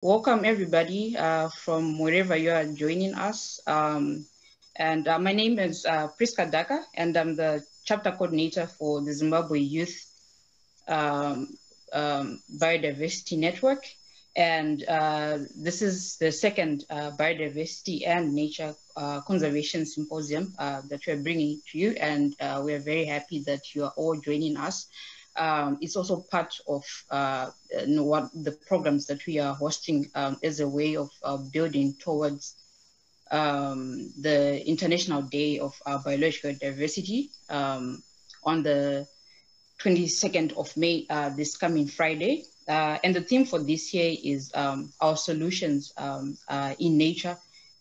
Welcome everybody from wherever you are joining us. My name is Priska Daka, and I'm the chapter coordinator for the Zimbabwe Youth um, Biodiversity Network. And this is the second Biodiversity and Nature Conservation Symposium that we're bringing to you. And we're very happy that you are all joining us. It's also part of what the programs that we are hosting as a way of building towards the International Day of Biological Diversity on the 22nd of May, this coming Friday. And the theme for this year is our solutions in nature.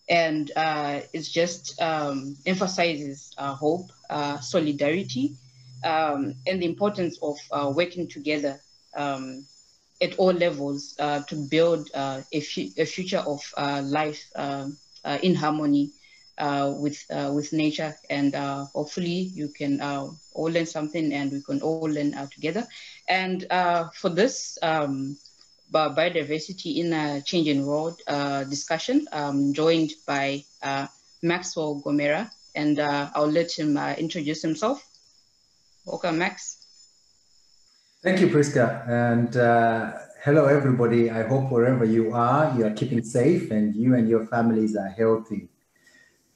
And it just emphasizes hope, solidarity, and the importance of working together at all levels to build a future of life in harmony with nature. And hopefully you can all learn something and we can all learn together. And for this biodiversity in a changing world discussion, I'm joined by Maxwell Gomera, and I'll let him introduce himself. Welcome, Max. Thank you, Priska, and hello, everybody. I hope wherever you are keeping safe and you and your families are healthy.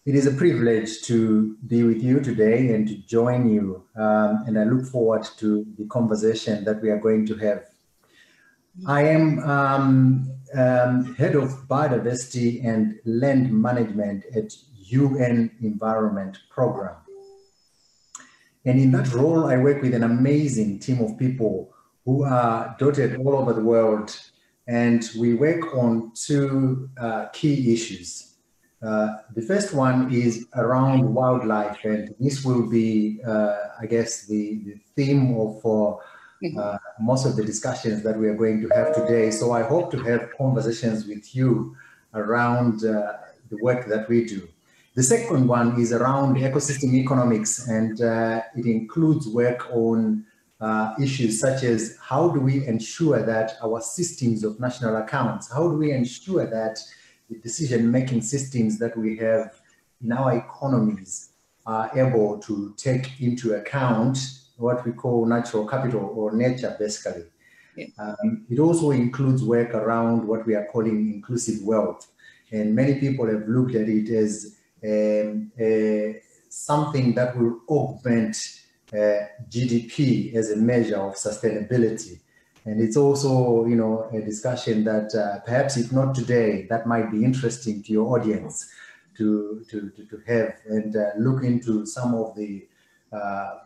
It is a privilege to be with you today and to join you, and I look forward to the conversation that we are going to have. I am head of biodiversity and land management at UN Environment Program. And in that role, I work with an amazing team of people who are dotted all over the world. And we work on two key issues. The first one is around wildlife. And this will be, I guess, the theme of most of the discussions that we are going to have today. So I hope to have conversations with you around the work that we do. The second one is around ecosystem economics, and it includes work on issues such as how do we ensure that our systems of national accounts, how do we ensure that the decision-making systems that we have in our economies are able to take into account what we call natural capital or nature, basically. Yeah. It also includes work around what we are calling inclusive wealth, and many people have looked at it as something that will augment GDP as a measure of sustainability. And it's also, you know, a discussion that perhaps if not today, that might be interesting to your audience to have and look into some of the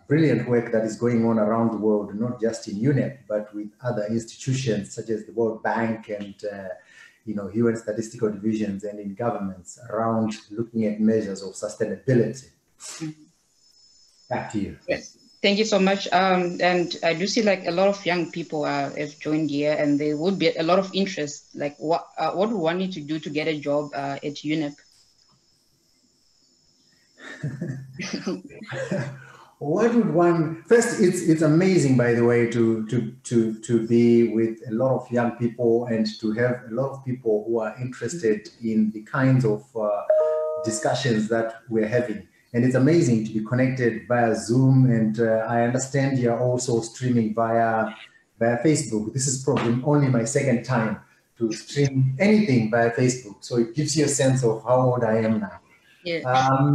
brilliant work that is going on around the world, not just in UNEP, but with other institutions such as the World Bank and you know, UN statistical divisions and in governments around looking at measures of sustainability. Back to you. Yes, thank you so much. And I do see like a lot of young people have joined here, and there would be a lot of interest. Like, what would one need to do to get a job at UNEP? What would one first? It's amazing, by the way, to be with a lot of young people and to have a lot of people who are interested in the kinds of discussions that we're having. And it's amazing to be connected via Zoom, and I understand you're also streaming via Facebook. This is probably only my second time to stream anything via Facebook, so it gives you a sense of how old I am now. Yeah.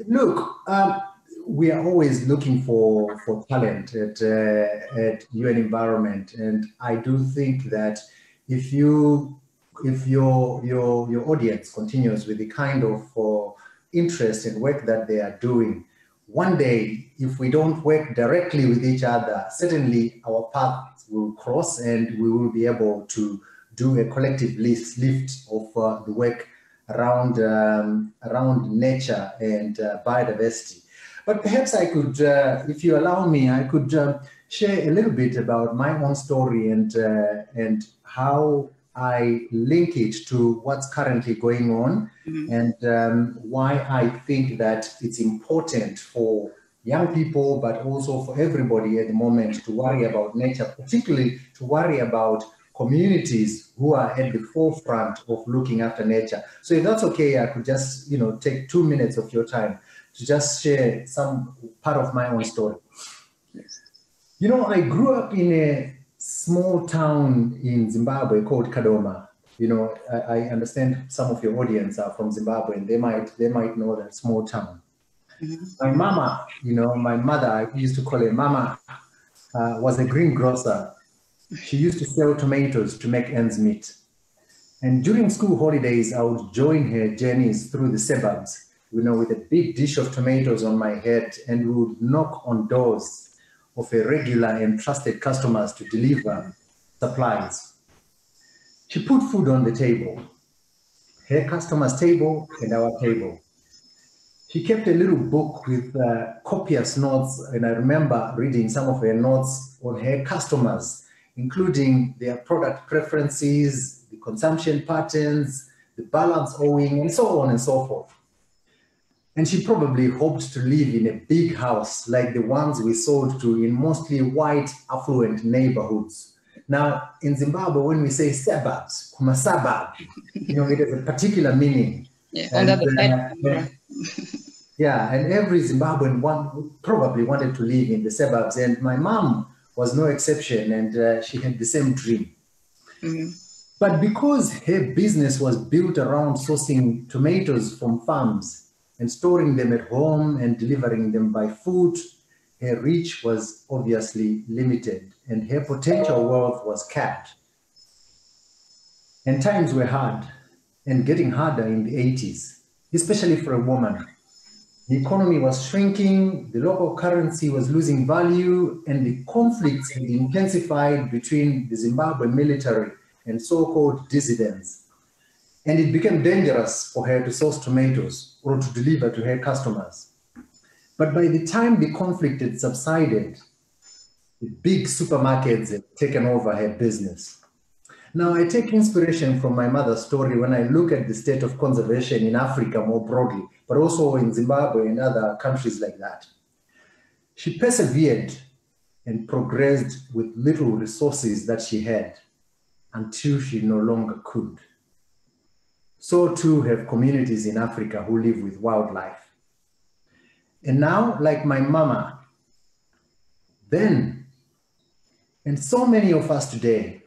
Look, we are always looking for talent at UN Environment, and I do think that if your audience continues with the kind of interest and work that they are doing, one day, if we don't work directly with each other, certainly our paths will cross, and we will be able to do a collective lift of the work around nature and biodiversity. But perhaps I could, if you allow me, I could share a little bit about my own story and how I link it to what's currently going on, and why I think that it's important for young people, but also for everybody at the moment to worry about nature, particularly to worry about communities who are at the forefront of looking after nature. So if that's okay, I could just, take 2 minutes of your time to just share some part of my own story. Yes. I grew up in a small town in Zimbabwe called Kadoma. I understand some of your audience are from Zimbabwe, and they might know that small town. Mm-hmm. My mama, my mother, I used to call her mama, was a greengrocer. She used to sell tomatoes to make ends meet. And during school holidays, I would join her journeys through the suburbs, with a big dish of tomatoes on my head, and we would knock on doors of a regular and trusted customers to deliver supplies. She put food on the table, her customers' table and our table. She kept a little book with copious notes, and I remember reading some of her notes on her customers, including their product preferences, the consumption patterns, the balance owing, and so on and so forth. And she probably hoped to live in a big house like the ones we sold to in mostly white, affluent neighborhoods. Now, in Zimbabwe, when we say suburbs, kuma suburb, it has a particular meaning. Yeah, on the other side. Yeah, and every Zimbabwean probably wanted to live in the suburbs, and my mom was no exception, and she had the same dream. Mm-hmm. But because her business was built around sourcing tomatoes from farms and storing them at home and delivering them by foot, her reach was obviously limited, and her potential wealth was capped. And times were hard, and getting harder in the 80s, especially for a woman. The economy was shrinking, the local currency was losing value, and the conflicts had intensified between the Zimbabwe military and so-called dissidents. And it became dangerous for her to source tomatoes or to deliver to her customers. But by the time the conflict had subsided, the big supermarkets had taken over her business. Now, I take inspiration from my mother's story when I look at the state of conservation in Africa more broadly, but also in Zimbabwe and other countries like that. She persevered and progressed with little resources that she had until she no longer could. So too have communities in Africa who live with wildlife. And now, like my mama, then, and so many of us today,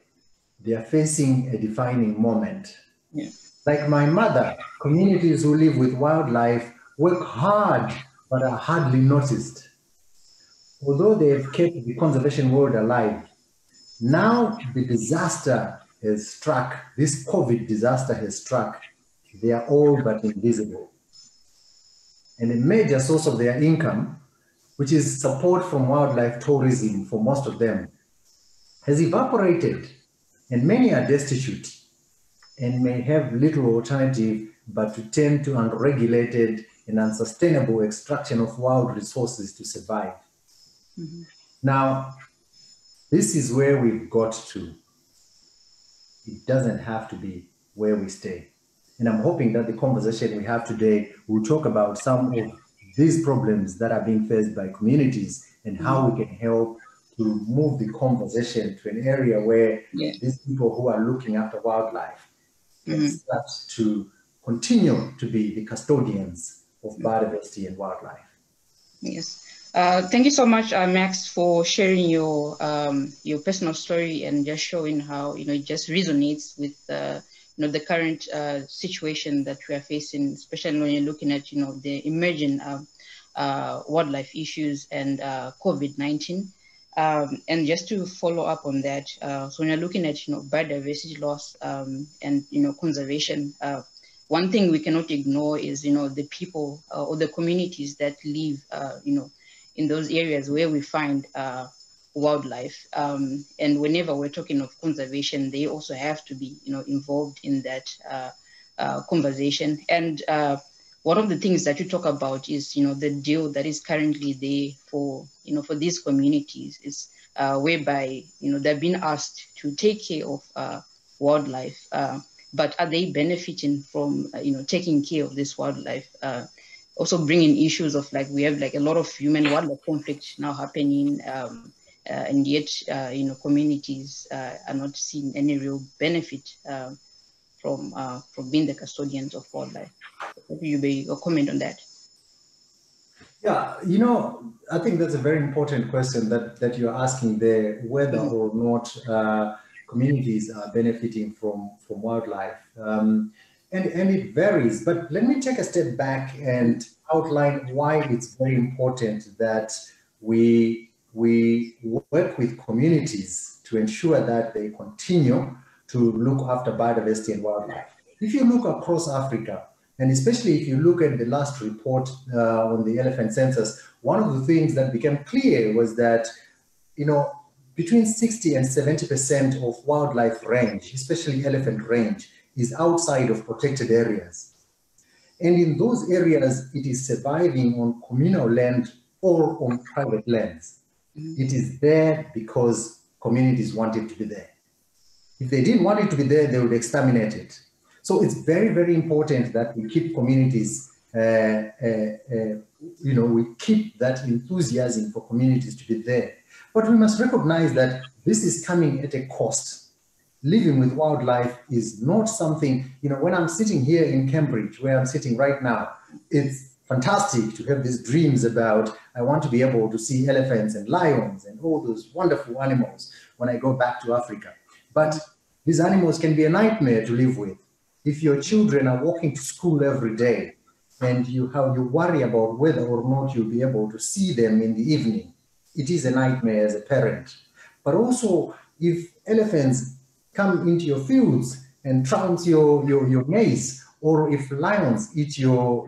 they are facing a defining moment. Yeah. Like my mother, communities who live with wildlife work hard, but are hardly noticed. Although they have kept the conservation world alive, now the disaster has struck, this COVID disaster has struck, they are all but invisible. And a major source of their income, which is support from wildlife tourism for most of them, has evaporated. And many are destitute and may have little alternative but to turn to unregulated and unsustainable extraction of wild resources to survive. Mm-hmm. Now, this is where we've got to. It doesn't have to be where we stay. And I'm hoping that the conversation we have today will talk about some of these problems that are being faced by communities and how we can help to move the conversation to an area where these people who are looking after wildlife can start to continue to be the custodians of biodiversity and wildlife. Yes. Thank you so much, Max, for sharing your personal story and just showing how it just resonates with the current situation that we are facing, especially when you're looking at the emerging wildlife issues and COVID-19. And just to follow up on that, so when you're looking at biodiversity loss and conservation, one thing we cannot ignore is the people or the communities that live in those areas where we find wildlife. And whenever we're talking of conservation, they also have to be involved in that conversation. And one of the things that you talk about is, the deal that is currently there for these communities is whereby, they're being asked to take care of wildlife, but are they benefiting from, taking care of this wildlife? Also bringing issues of we have a lot of human wildlife conflict now happening, and yet, communities are not seeing any real benefit from being the custodians of wildlife. What do you be your comment on that? Yeah, I think that's a very important question that you're asking there, whether or not communities are benefiting from wildlife. And it varies, but let me take a step back and outline why it's very important that we work with communities to ensure that they continue to look after biodiversity and wildlife. If you look across Africa, and especially if you look at the last report on the elephant census, one of the things that became clear was that, between 60 and 70% of wildlife range, especially elephant range, is outside of protected areas. And in those areas, it is surviving on communal land or on private lands. It is there because communities want it to be there. If they didn't want it to be there, they would exterminate it. So it's very, very important that we keep communities, we keep that enthusiasm for communities to be there. But we must recognize that this is coming at a cost. Living with wildlife is not something, when I'm sitting here in Cambridge, where I'm sitting right now, it's fantastic to have these dreams about, I want to be able to see elephants and lions and all those wonderful animals when I go back to Africa. But these animals can be a nightmare to live with. If your children are walking to school every day and you worry about whether or not you'll be able to see them in the evening, it is a nightmare as a parent. But also, if elephants come into your fields and trounce your maize, or if lions eat your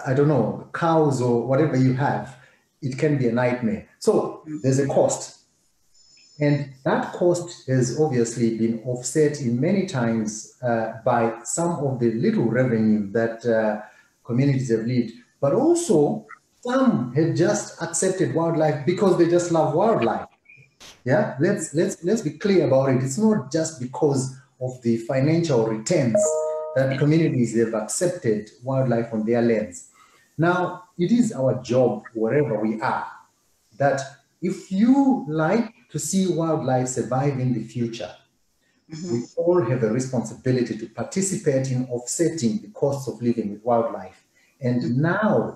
I don't know, cows or whatever you have, it can be a nightmare. So there's a cost. And that cost has obviously been offset in many times by some of the little revenue that communities have lived. But also, some have just accepted wildlife because they just love wildlife. Yeah, let's be clear about it. It's not just because of the financial returns that communities have accepted wildlife on their lands. Now, it is our job, wherever we are, that if you like to see wildlife survive in the future, we all have a responsibility to participate in offsetting the costs of living with wildlife. And now,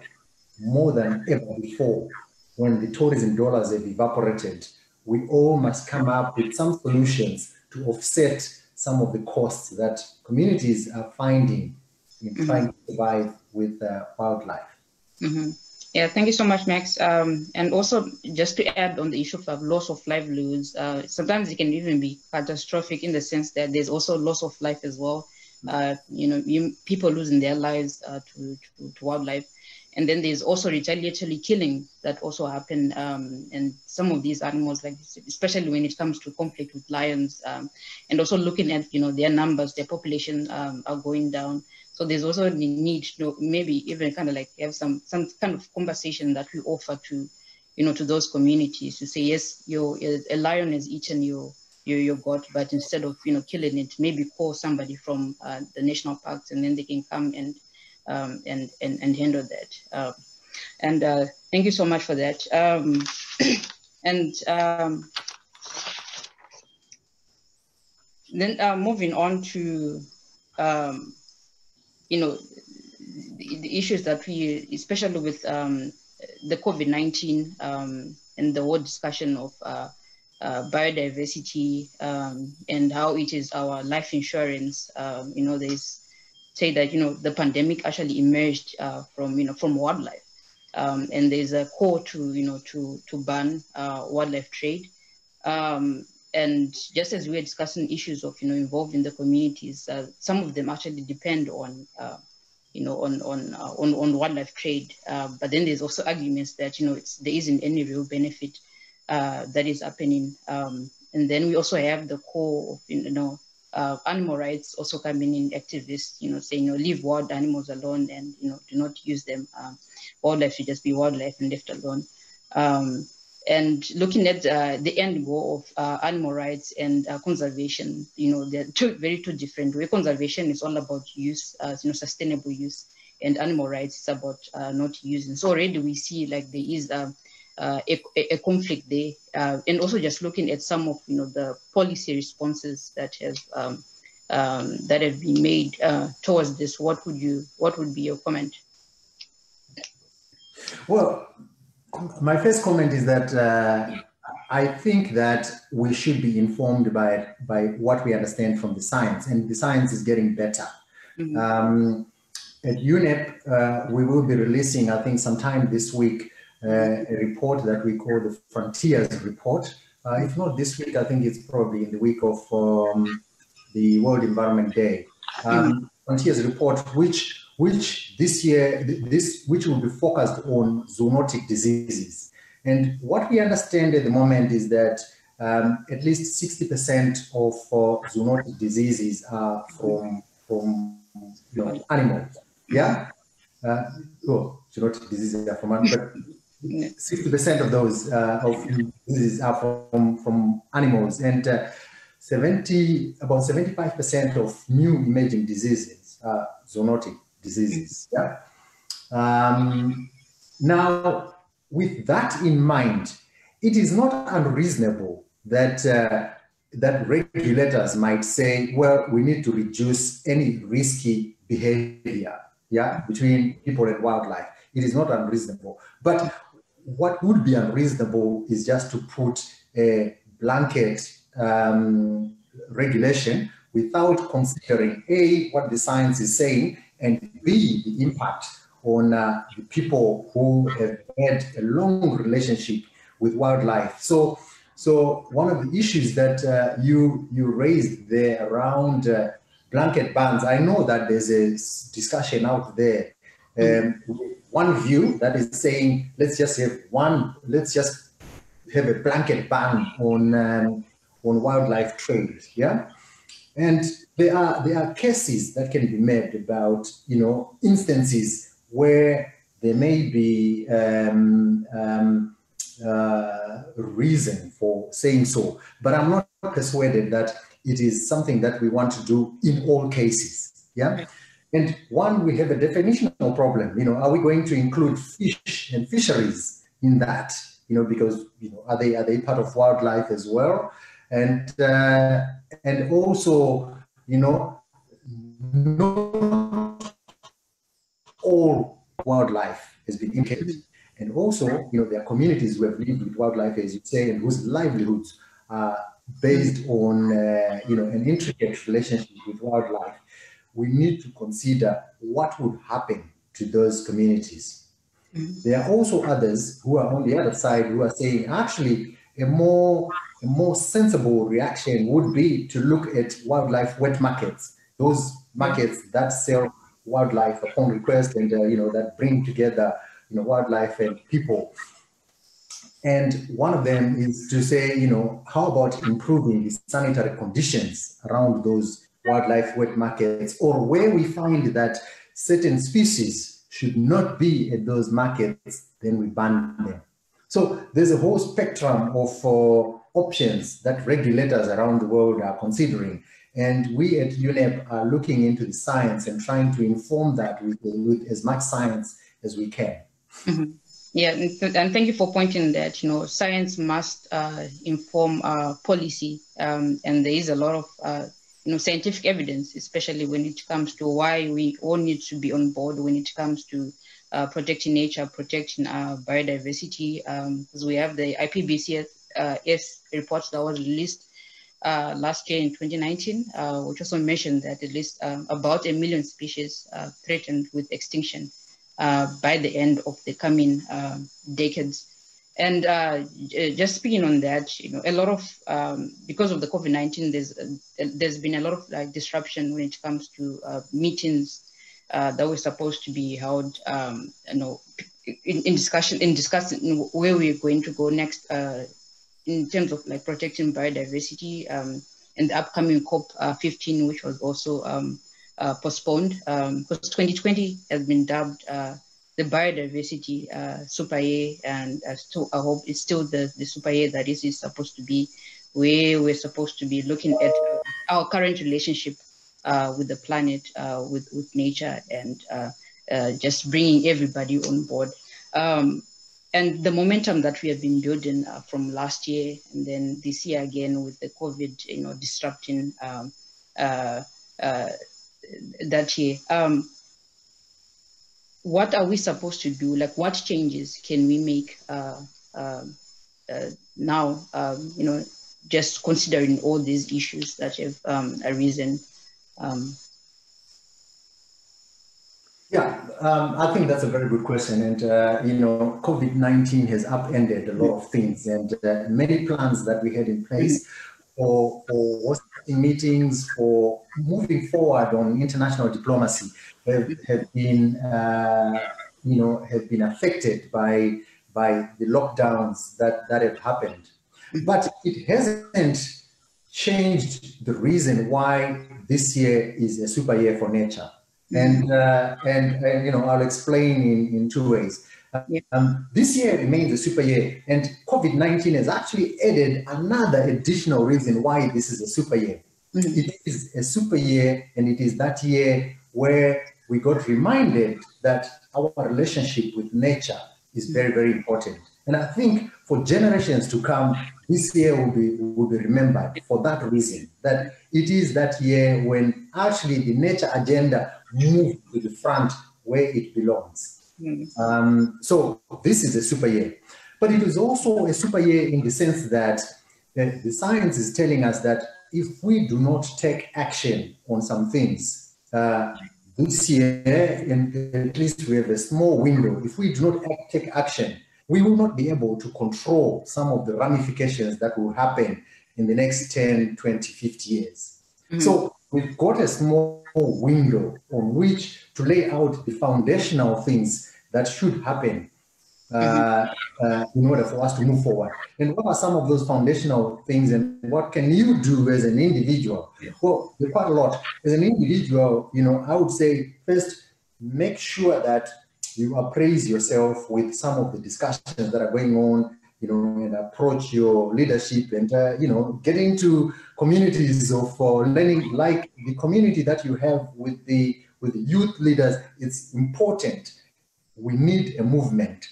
more than ever before, when the tourism dollars have evaporated, we all must come up with some solutions to offset some of the costs that communities are finding in trying to survive with wildlife. Yeah, thank you so much, Max. And also, just to add on the issue of loss of livelihoods, sometimes it can even be catastrophic in the sense that there's also loss of life as well. People losing their lives to wildlife. And then there's also retaliatory killing that also happen. And some of these animals, like this, especially when it comes to conflict with lions, and also looking at, their numbers, their population are going down. So there's also the need to maybe even kind of like have some kind of conversation that we offer to, to those communities to say, yes, a lion has eaten your goat, but instead of, killing it, maybe call somebody from the national parks, and then they can come and handle that. Thank you so much for that. Then moving on to, the issues that we, especially with the COVID-19 and the whole discussion of biodiversity and how it is our life insurance. There's say that the pandemic actually emerged from wildlife, and there's a call to ban wildlife trade. And just as we're discussing issues of involving the communities, some of them actually depend on on wildlife trade. But then there's also arguments that there isn't any real benefit that is happening. And then we also have the core of animal rights also coming in, activists saying leave wild animals alone and do not use them. Wildlife should just be wildlife and left alone. And looking at the end goal of animal rights and conservation, they're two different. Where conservation is all about use, sustainable use, and animal rights is about not using. So already we see like there is a conflict there, and also just looking at some of the policy responses that have been made towards this. What would be your comment? Well, my first comment is that I think that we should be informed by what we understand from the science, and the science is getting better. Mm-hmm. At UNEP, we will be releasing, I think, sometime this week, a report that we call the Frontiers Report. If not this week, I think it's probably in the week of the World Environment Day. Frontiers Report, which this year, which will be focused on zoonotic diseases. And what we understand at the moment is that at least 60% of zoonotic diseases are from animals. Yeah? Zoonotic diseases are from animals, but 60% of those diseases are from animals, and about 75% of new emerging diseases are zoonotic diseases. Yeah. Now, with that in mind, it is not unreasonable that that regulators might say, well, we need to reduce any risky behavior, between people and wildlife. It is not unreasonable. But what would be unreasonable is just to put a blanket regulation without considering A, what the science is saying, and B, the impact on the people who have had a long relationship with wildlife. So one of the issues that you raised there around blanket bans, I know that there's a discussion out there. One view that is saying, let's just have a blanket ban on wildlife trade, and there are cases that can be made about instances where there may be reason for saying so, but I'm not persuaded that it is something that we want to do in all cases. And one, we have a definitional problem. Are we going to include fish and fisheries in that? Because are they part of wildlife as well? And also, not all wildlife has been implicated. And also, there are communities who have lived with wildlife, as you say, and whose livelihoods are based on an intricate relationship with wildlife. We need to consider what would happen to those communities. There are also others who are on the other side who are saying, actually, a more sensible reaction would be to look at wildlife wet markets, those markets that sell wildlife upon request and that bring together wildlife and people. And one of them is to say, how about improving the sanitary conditions around those wildlife wet markets, or where we find that certain species should not be at those markets, then we ban them. So there's a whole spectrum of options that regulators around the world are considering. And we at UNEP are looking into the science and trying to inform that with as much science as we can. Mm-hmm. Yeah, and thank you for pointing that, science must inform policy. And there is a lot of scientific evidence, especially when it comes to why we all need to be on board when it comes to protecting nature, protecting biodiversity. Because we have the IPBES report that was released last year in 2019, which also mentioned that at least about 1 million species threatened with extinction by the end of the coming decades. And just speaking on that, a lot of, because of the COVID-19, there's been a lot of disruption when it comes to meetings that were supposed to be held, in discussing where we're going to go next in terms of protecting biodiversity, and the upcoming COP15, which was also postponed, because 2020 has been dubbed the biodiversity super year, and still, I hope it's still the super year that is supposed to be, where we're supposed to be looking at our current relationship with the planet, with nature, and just bringing everybody on board. and the momentum that we have been building from last year and then this year again with the COVID, disrupting that year. What are we supposed to do? Like, what changes can we make now? Just considering all these issues that have arisen. I think that's a very good question. And, COVID-19 has upended a lot of things, and many plans that we had in place for hosting meetings, for moving forward on international diplomacy have been affected by the lockdowns that have happened. But it hasn't changed the reason why this year is a super year for nature. And I'll explain in two ways. This year remains a super year, and COVID-19 has actually added another additional reason why this is a super year. It is a super year, and it is that year where we got reminded that our relationship with nature is very, very important. And I think for generations to come, this year will be remembered for that reason, that it is that year when actually the nature agenda moved to the front where it belongs. So this is a super year. But it is also a super year in the sense that the science is telling us that if we do not take action on some things, this year, and at least we have a small window, if we do not take action, we will not be able to control some of the ramifications that will happen in the next 10, 20, 50 years. So we've got a small window on which to lay out the foundational things that should happen in order for us to move forward. And what are some of those foundational things, and what can you do as an individual? Well, there's quite a lot. As an individual, I would say first, make sure that you appraise yourself with some of the discussions that are going on, and approach your leadership and, get into communities of learning, like the community that you have with the youth leaders. It's important. We need a movement,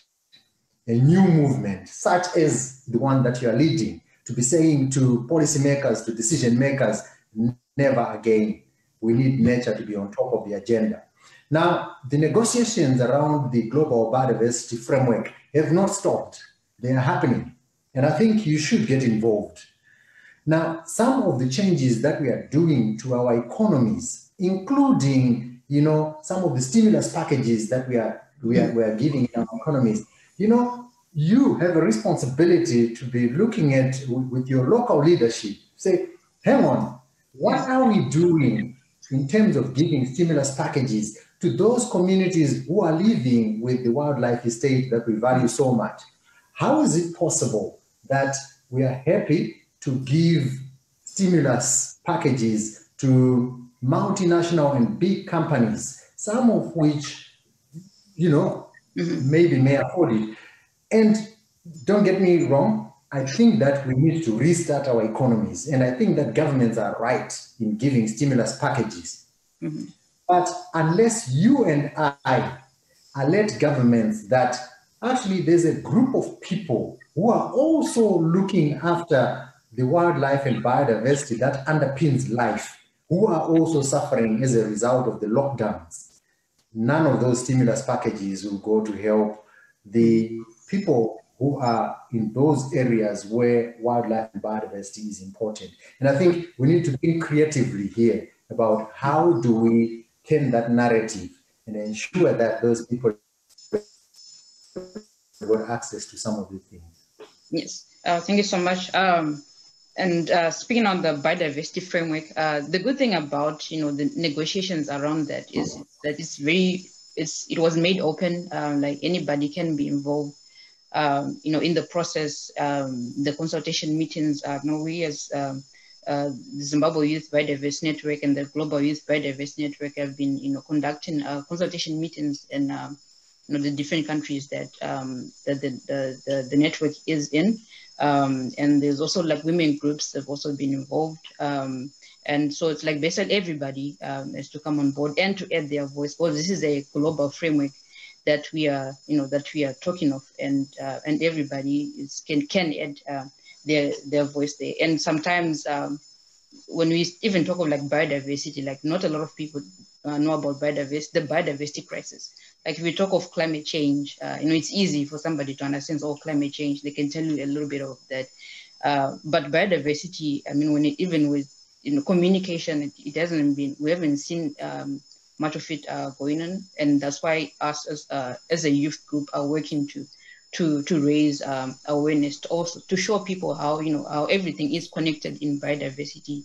a new movement, such as the one that you are leading, to be saying to policymakers, to decision makers, never again. We need nature to be on top of the agenda. Now, the negotiations around the global biodiversity framework have not stopped. They are happening. And I think you should get involved. Now, some of the changes that we are doing to our economies, including, some of the stimulus packages that we are giving in our economies, you have a responsibility to be looking at with your local leadership, say, hang on, what are we doing in terms of giving stimulus packages to those communities who are living with the wildlife estate that we value so much? How is it possible that we are happy to give stimulus packages to multinational and big companies, some of which, maybe may afford it? And don't get me wrong, I think that we need to restart our economies. And I think that governments are right in giving stimulus packages. But unless you and I alert governments that actually there's a group of people who are also looking after the wildlife and biodiversity that underpins life, who are also suffering as a result of the lockdowns, none of those stimulus packages will go to help the people who are in those areas where wildlife and biodiversity is important. And I think we need to think creatively here about how do we turn that narrative and ensure that those people got access to some of the things. Yes, thank you so much. And speaking on the biodiversity framework, the good thing about the negotiations around that is that it was made open. Like anybody can be involved. In the process, the consultation meetings. We as the Zimbabwe Youth Biodiversity Network and the Global Youth Biodiversity Network have been conducting consultation meetings in the different countries that the network is in. And there's also like women groups that have also been involved. And so it's like basically everybody has to come on board and to add their voice. Well, this is a global framework that we are, that we are talking of, and everybody can add their voice there. And sometimes when we even talk of like biodiversity, like not a lot of people know about biodiversity, the biodiversity crisis. Like if we talk of climate change, it's easy for somebody to understand, oh, climate change, they can tell you a little bit of that. But biodiversity, I mean, even with communication, it hasn't been, we haven't seen much of it going on, and that's why us as a youth group are working to raise awareness, to also to show people how how everything is connected in biodiversity,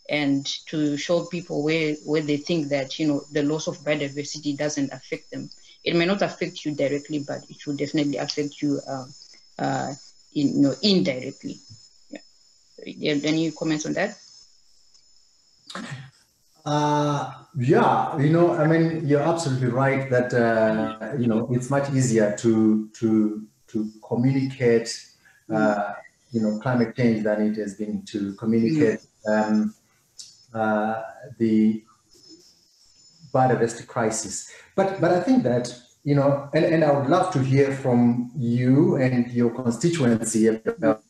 and to show people where they think that the loss of biodiversity doesn't affect them. It may not affect you directly, but it will definitely affect you indirectly. Yeah. Do you have any comments on that? Yeah, I mean, you're absolutely right that it's much easier to communicate climate change than it has been to communicate the biodiversity crisis. But I think that and I would love to hear from you and your constituency about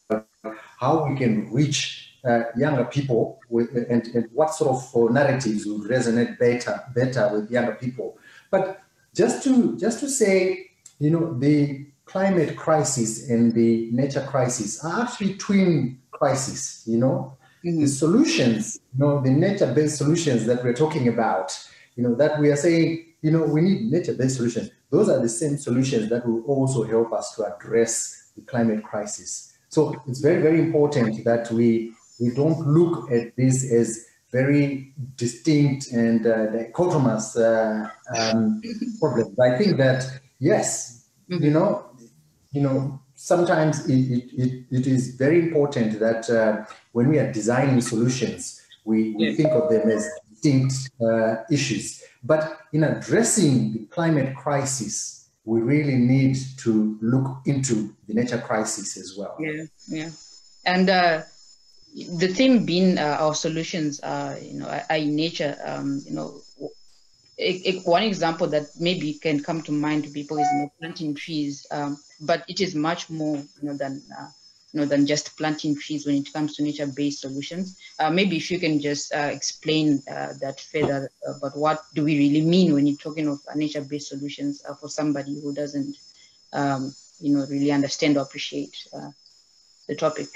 how we can reach younger people and what sort of narratives would resonate better with younger people. But just to say, the climate crisis and the nature crisis are actually twin crises. The solutions, the nature-based solutions that we're talking about, that we are saying, we need nature-based solutions. Those are the same solutions that will also help us to address the climate crisis. So it's very, very important that we don't look at this as very distinct and dichotomous problems. I think that, yes, sometimes it is very important that when we are designing solutions, we think of them as distinct issues. But in addressing the climate crisis, we really need to look into the nature crisis as well. Yeah. And the theme being our solutions are in nature. One example that maybe can come to mind to people is planting trees, but it is much more than just planting trees when it comes to nature-based solutions. Maybe if you can just explain that further about what do we really mean when you're talking of nature-based solutions for somebody who doesn't really understand or appreciate the topic.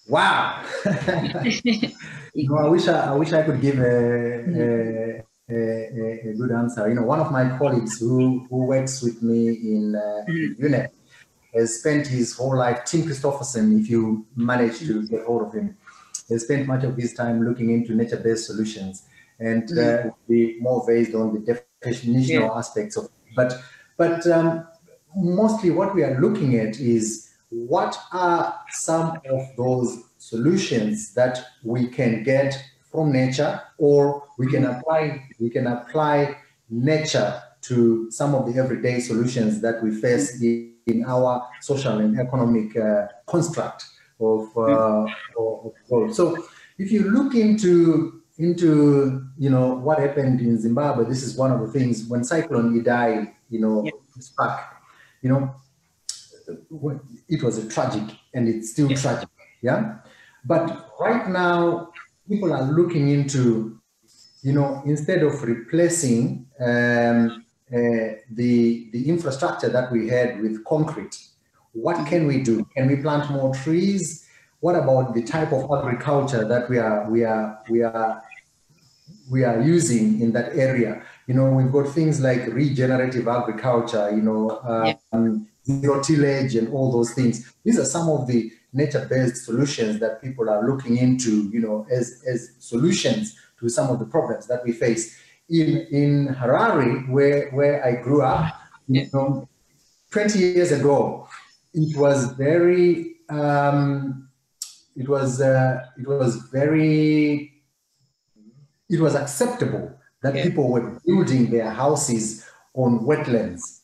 Wow. I wish I could give a good answer. One of my colleagues who works with me in UNEP has spent his whole life, Tim Christopherson, if you manage to get hold of him, has spent much of his time looking into nature-based solutions and be more based on the definitional aspects of it. But mostly what we are looking at is what are some of those solutions that we can get from nature, or we can apply nature to some of the everyday solutions that we face in our social and economic construct of world. So if you look into what happened in Zimbabwe, this is one of the things when Cyclone Idai struck, it was a tragic, and it's still tragic, but right now people are looking into instead of replacing the infrastructure that we had with concrete, what can we do? Can we plant more trees? What about the type of agriculture that we are using in that area? We've got things like regenerative agriculture, zero tillage and all those things. These are some of the nature-based solutions that people are looking into, as solutions to some of the problems that we face. In Harare, where I grew up, 20 years ago, it was very, it was acceptable that people were building their houses on wetlands.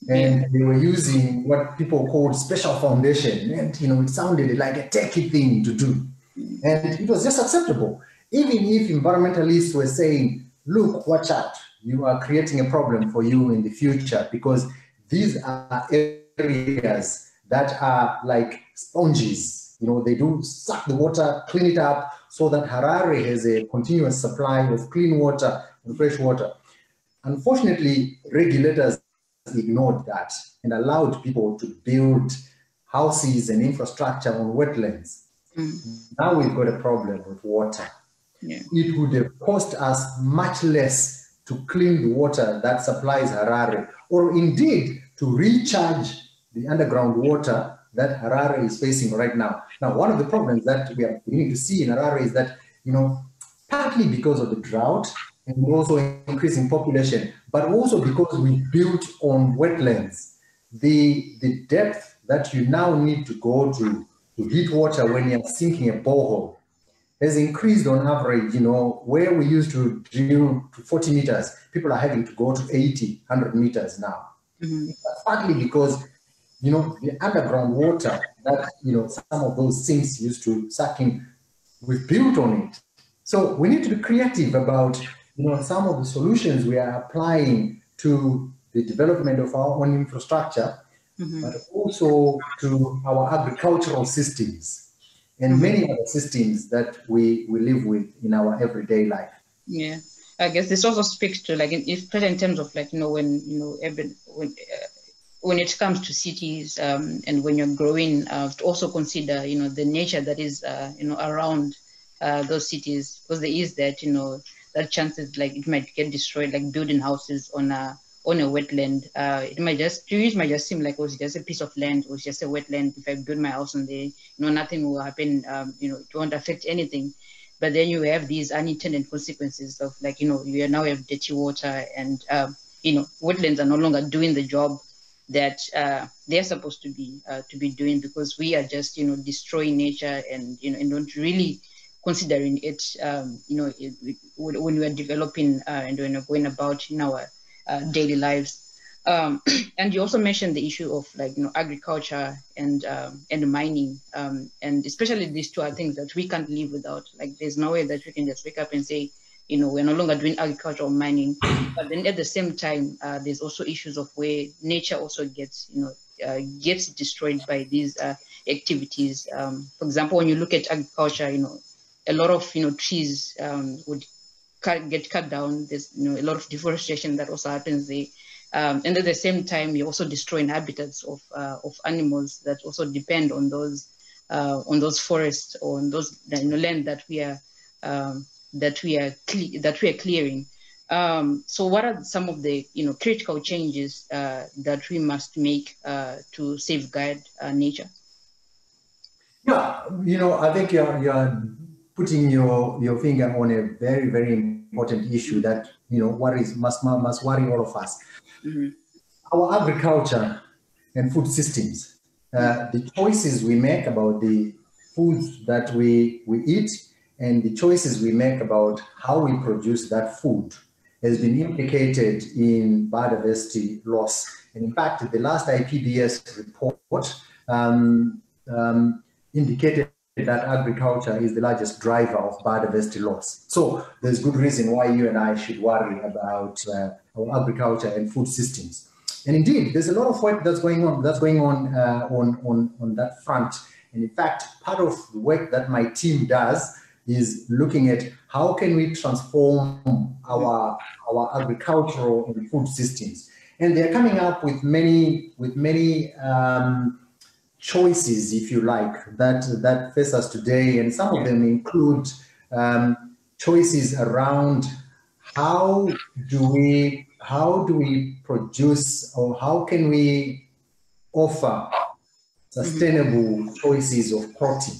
And they were using what people called special foundation. And, it sounded like a techie thing to do. And it was just acceptable. Even if environmentalists were saying, look, watch out, you are creating a problem for you in the future, because these are areas that are like sponges. You know, they do suck the water, clean it up, so that Harare has a continuous supply of clean water and fresh water. Unfortunately, regulators ignored that and allowed people to build houses and infrastructure on wetlands. Now we've got a problem with water. It would have cost us much less to clean the water that supplies Harare, or indeed to recharge the underground water that Harare is facing right now. Now, one of the problems that we are beginning to see in Harare is that, you know, partly because of the drought and also increasing population, but also because we built on wetlands, the depth that you now need to go to heat water when you're sinking a borehole has increased on average. You know, where we used to drill to 40 meters, people are having to go to 80, 100 meters now. Partly because, you know, the underground water that, you know, some of those sinks used to suck in, we've built on it. So we need to be creative about, you know, some of the solutions we are applying to the development of our own infrastructure, but also to our agricultural systems and many other systems that we live with in our everyday life. Yeah, I guess this also speaks to, like, especially in terms of, like, you know, when it comes to cities, and when you're growing, to also consider, you know, the nature that is, you know, around those cities, because there is that, you know, that chances like it might get destroyed, like building houses on a wetland. It might just seem like, oh, it's just a piece of land, or it's just a wetland. If I build my house on there, you know, nothing will happen. You know, it won't affect anything. But then you have these unintended consequences of, like, you know, you now have dirty water, and you know, wetlands are no longer doing the job that they're supposed to be doing, because we are just, you know, destroying nature, and, you know, and don't really considering it, you know, when we are developing and when we're going about in our daily lives. And you also mentioned the issue of, like, you know, agriculture and mining, and especially these two are things that we can't live without. Like, there's no way that we can just wake up and say, you know, we're no longer doing agriculture or mining. But then at the same time, there's also issues of where nature also gets, you know, gets destroyed by these activities. For example, when you look at agriculture, you know, a lot of, you know, trees would get cut down. There's, you know, a lot of deforestation that also happens there. And at the same time, you're also destroying habitats of animals that also depend on those forests, or on those, you know, land that we are clearing. So what are some of the, you know, critical changes that we must make to safeguard nature? Yeah, you know, I think you're putting your finger on a very, very important issue that, you know, must worry all of us. Our agriculture and food systems, the choices we make about the foods that we eat, and the choices we make about how we produce that food has been implicated in biodiversity loss. And in fact, the last IPBES report indicated that agriculture is the largest driver of biodiversity loss. So there's good reason why you and I should worry about our agriculture and food systems. And indeed, there's a lot of work that's going on on that front. And in fact, part of the work that my team does is looking at how can we transform our agricultural and food systems. And they're coming up with many choices, if you like, that face us today. And some of them include choices around how do we produce, or how can we offer sustainable choices of protein,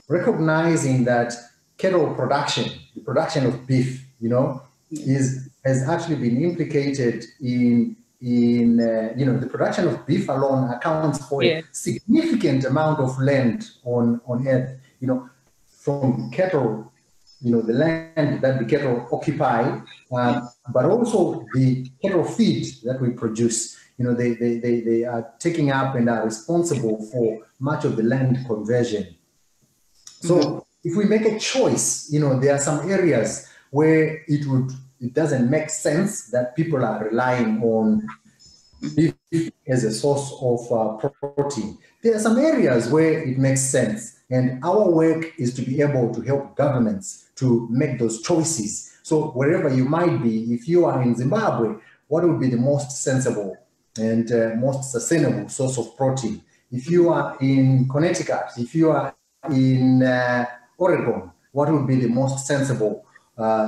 recognizing that cattle production, the production of beef, you know, has actually been implicated in you know, the production of beef alone accounts for a significant amount of land on earth, you know, from cattle, you know, the land that the cattle occupy, but also the cattle feed that we produce. You know, they are taking up and are responsible for much of the land conversion. So if we make a choice, you know, there are some areas where it would it doesn't make sense that people are relying on beef as a source of protein. There are some areas where it makes sense, and our work is to be able to help governments to make those choices. So wherever you might be, if you are in Zimbabwe, what would be the most sensible and most sustainable source of protein? If you are in Connecticut, if you are in Oregon, what would be the most sensible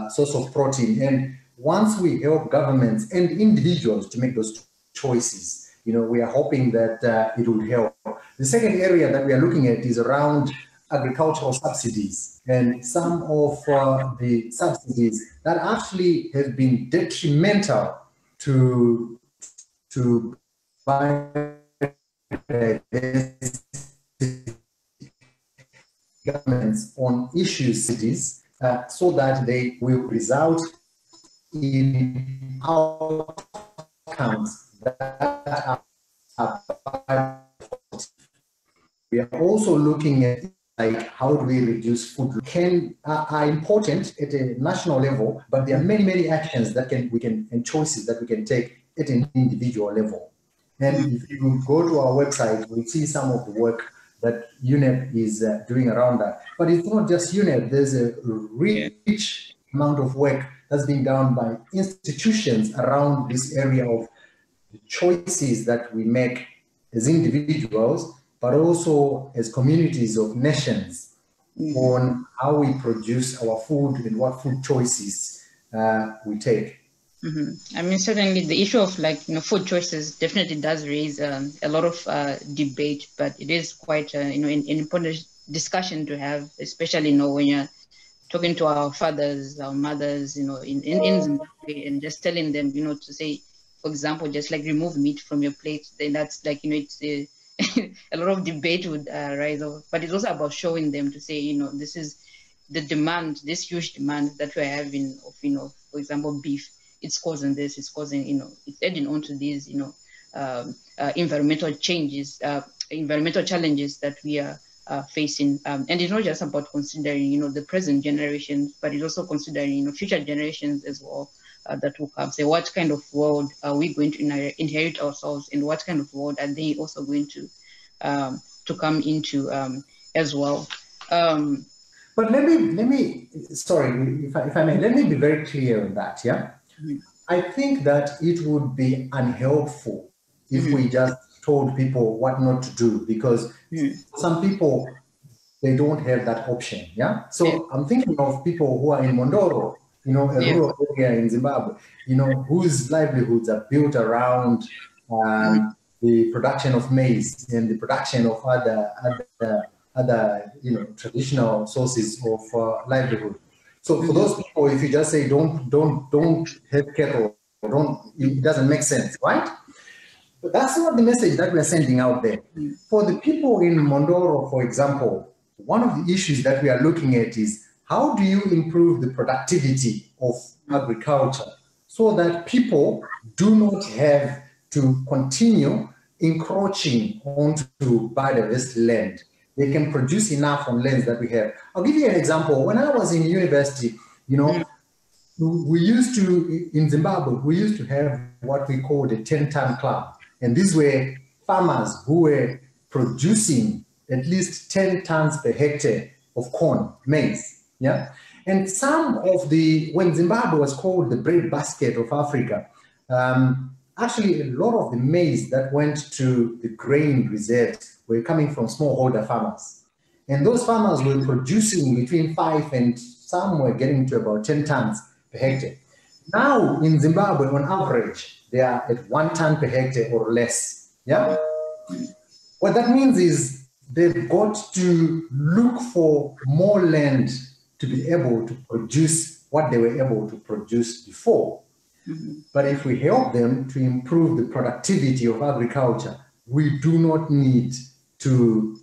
source of protein? And once we help governments and individuals to make those choices, we are hoping that it will help. The second area that we are looking at is around agricultural subsidies, and some of the subsidies that actually have been detrimental to governments on issues cities, so that they will result in outcomes that are we are also looking at how do we reduce food are important at a national level, but there are many actions that and choices that we can take at an individual level. And if you go to our website, we'll see some of the work that UNEP is doing around that. But it's not just UNEP. There's a rich amount of work that's being done by institutions around this area of the choices that we make as individuals, but also as communities of nations on how we produce our food and what food choices we take. I mean, certainly the issue of food choices definitely does raise a lot of debate, but it is quite an important discussion to have, especially when you're talking to our fathers, our mothers, in Zimbabwe, and just telling them, to say, for example, just remove meat from your plate. Then that's it's a lot of debate would rise over. But it's also about showing them to say, this is the demand, this huge demand that we're having of, for example, beef. It's causing this, it's causing, it's adding on to these, environmental challenges that we are facing. And it's not just about considering, the present generations, but it's also considering, future generations as well that will come. Say, what kind of world are we going to inherit ourselves, and what kind of world are they also going to come into as well? But let me, sorry, if I may, let me be very clear on that, yeah? I think that it would be unhelpful if we just told people what not to do, because some people, they don't have that option, yeah? So I'm thinking of people who are in Mondoro, a rural area in Zimbabwe, whose livelihoods are built around the production of maize and the production of other traditional sources of livelihood. So for those people, if you just say don't have cattle, it doesn't make sense, right? But that's not the message that we're sending out there. For the people in Mondoro, for example, one of the issues that we are looking at is how do you improve the productivity of agriculture so that people do not have to continue encroaching onto biodiversity land. They can produce enough on lands that we have. I'll give you an example. When I was in university, we used to, in Zimbabwe, we used to have what we called a 10-ton club. And these were farmers who were producing at least 10 tons per hectare of corn, maize, yeah? And some of when Zimbabwe was called the breadbasket of Africa, actually a lot of the maize that went to the grain reserves were coming from smallholder farmers. And those farmers were producing between 5 and some were getting to about 10 tons per hectare. Now in Zimbabwe, on average, they are at 1 ton per hectare or less. Yeah. What that means is they've got to look for more land to be able to produce what they were able to produce before. But if we help them to improve the productivity of agriculture, we do not need to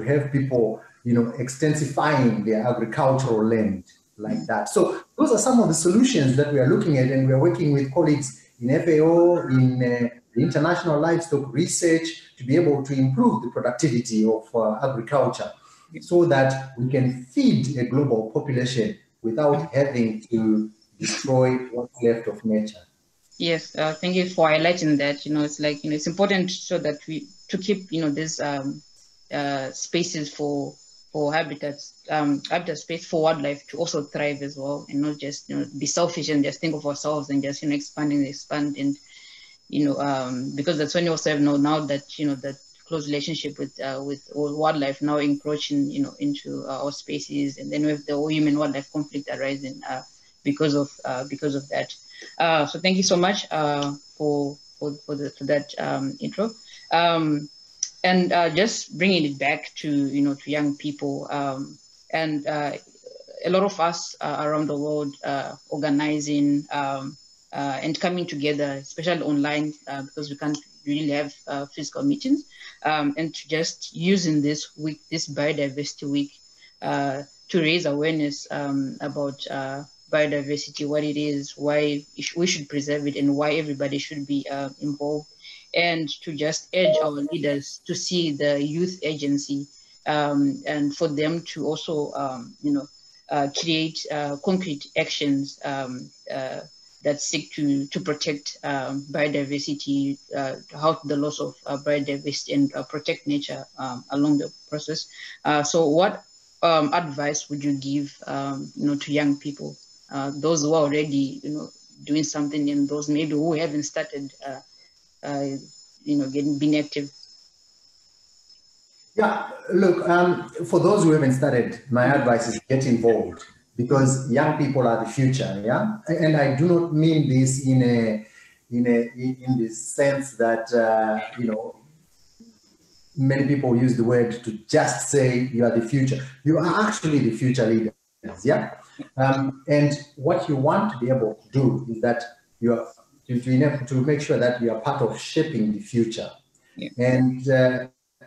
have people, extensifying their agricultural land like that. So those are some of the solutions that we are looking at, and we are working with colleagues in FAO, in the International Livestock Research, to be able to improve the productivity of agriculture so that we can feed a global population without having to destroy what's left of nature. Yes, thank you for highlighting that. It's like, it's important so that to keep, these spaces for habitats, habitat space for wildlife to also thrive as well, and not just, be selfish and just think of ourselves and just, expand and because that's when you also have now that, that close relationship with wildlife now encroaching, into our spaces, and then we have the whole human wildlife conflict arising because of that. So thank you so much for that intro, and just bringing it back to to young people, and a lot of us around the world organizing and coming together, especially online, because we can't really have physical meetings, and just using this week, this biodiversity week, to raise awareness about biodiversity, what it is, why we should preserve it, and why everybody should be involved, and to just urge our leaders to see the youth agency, and for them to also, create concrete actions that seek to protect biodiversity, halt the loss of biodiversity, and protect nature along the process. So what advice would you give, to young people, those who are already, doing something, and those maybe who haven't started, being active? Yeah, look, for those who haven't started, my advice is get involved, because young people are the future. Yeah, and I do not mean this in the sense that many people use the word to just say you are the future. You are actually the future leaders. Yeah, and what you want to be able to do is that you are to make sure that you are part of shaping the future. Yeah. And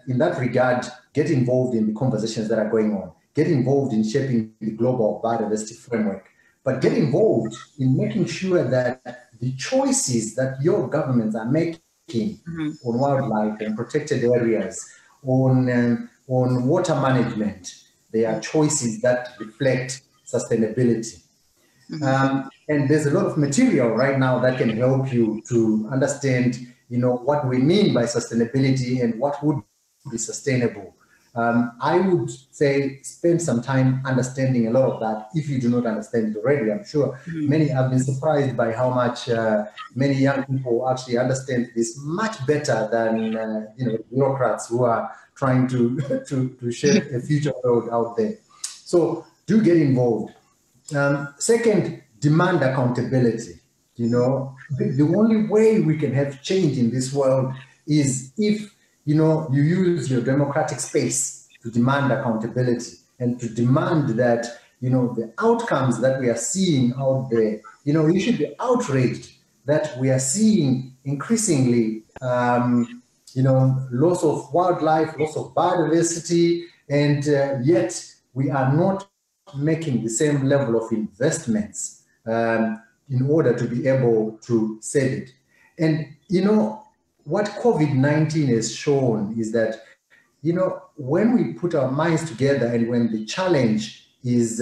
in that regard, get involved in the conversations that are going on. Get involved in shaping the global biodiversity framework, but get involved in making sure that the choices that your governments are making on wildlife and protected areas, on water management, they are choices that reflect sustainability. And there's a lot of material right now that can help you to understand, what we mean by sustainability and what would be sustainable. I would say spend some time understanding a lot of that if you do not understand it already. I'm sure many have been surprised by how much many young people actually understand this much better than bureaucrats who are trying to to shape a future world out there. So do get involved. Second, demand accountability. The only way we can have change in this world is if you use your democratic space to demand accountability and to demand that the outcomes that we are seeing out there. You should be outraged that we are seeing increasingly loss of wildlife, loss of biodiversity, and yet we are not making the same level of investments in order to be able to save it. And what COVID-19 has shown is that when we put our minds together and when the challenge is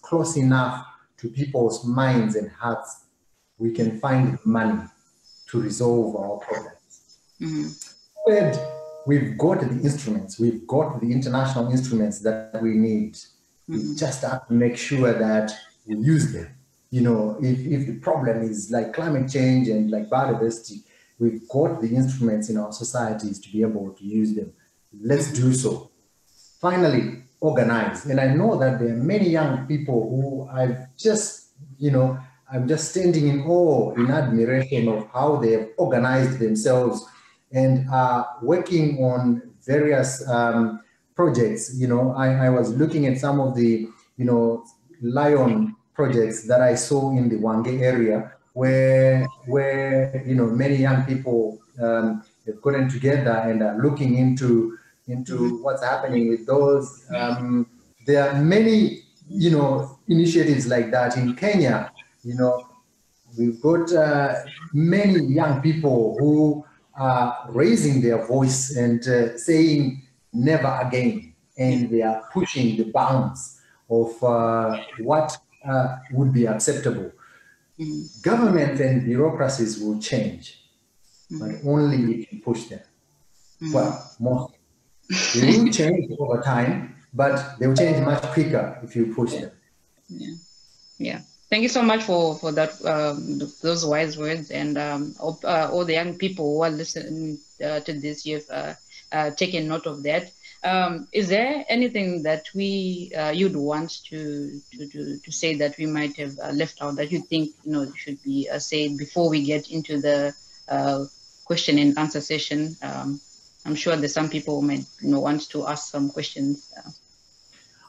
close enough to people's minds and hearts, we can find money to resolve our problems. Third, we've got the instruments, we've got the international instruments that we need. We just have to make sure that we use them. If the problem is like climate change and like biodiversity, we've got the instruments in our societies to be able to use them. Let's do so. Finally, organize. And I know that there are many young people who I'm just standing in awe, in admiration of how they have organized themselves and are working on various projects. I was looking at some of the, lion projects that I saw in the Wange area where many young people have gotten together and are looking into what's happening with those. There are many, initiatives like that in Kenya. We've got many young people who are raising their voice and saying never again. And they are pushing the bounds of what would be acceptable. Government and bureaucracies will change, but only if you push them. Well, most. They will change over time, but they will change much quicker if you push them. Yeah. Thank you so much for that, those wise words, and all the young people who are listening to this, you've taken note of that. Is there anything that you'd want to say that we might have left out that you think should be said before we get into the question and answer session? I'm sure there's some people who might want to ask some questions.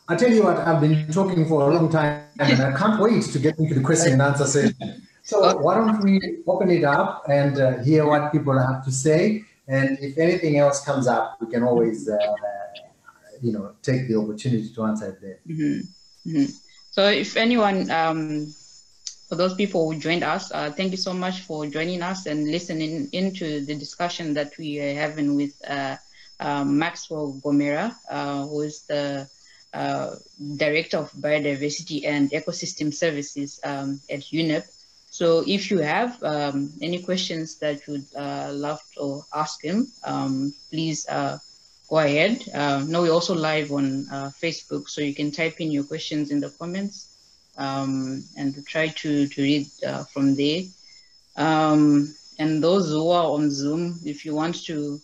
I tell you what, I've been talking for a long time and I can't wait to get into the question and answer session. So why don't we open it up and hear what people have to say, and if anything else comes up, we can always take the opportunity to answer it there. So if anyone, for those people who joined us, thank you so much for joining us and listening into the discussion that we are having with Maxwell Gomera, who is the Director of Biodiversity and Ecosystem Services at UNEP. So if you have any questions that you'd love to ask him, please go ahead. Now we're also live on Facebook, so you can type in your questions in the comments and we'll try to read from there. And those who are on Zoom, if you want to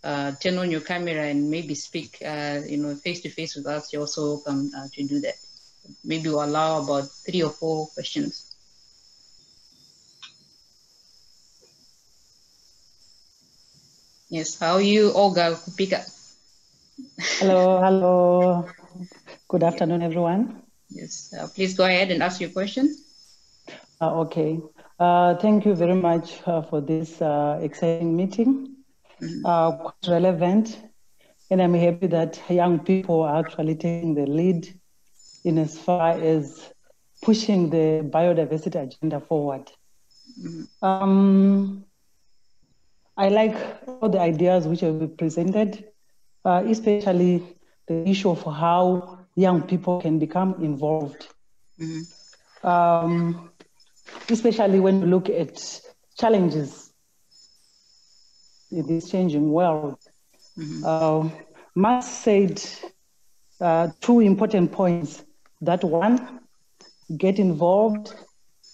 turn on your camera and maybe speak, face to face with us, you're also welcome to do that. Maybe we'll allow about 3 or 4 questions. Yes, how are you, Olga Kupika? Hello. Good afternoon, everyone. Yes, please go ahead and ask your question. Okay. Thank you very much for this exciting meeting. Quite relevant, and I'm happy that young people are actually taking the lead in as far as pushing the biodiversity agenda forward. I like all the ideas which have been presented, especially the issue of how young people can become involved. Especially when you look at challenges in this changing world. Max said 2 important points. That one, get involved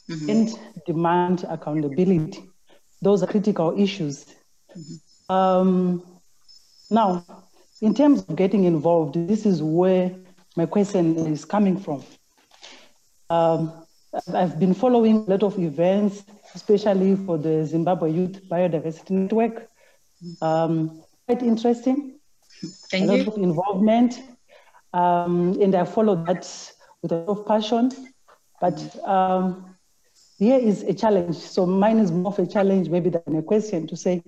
and demand accountability. Those are critical issues. Now, in terms of getting involved, this is where my question is coming from. I've been following a lot of events, especially for the Zimbabwe Youth Biodiversity Network. Quite interesting. Thank you. A lot of involvement. And I follow that with a lot of passion. But here is a challenge. So mine is more of a challenge maybe than a question, to say,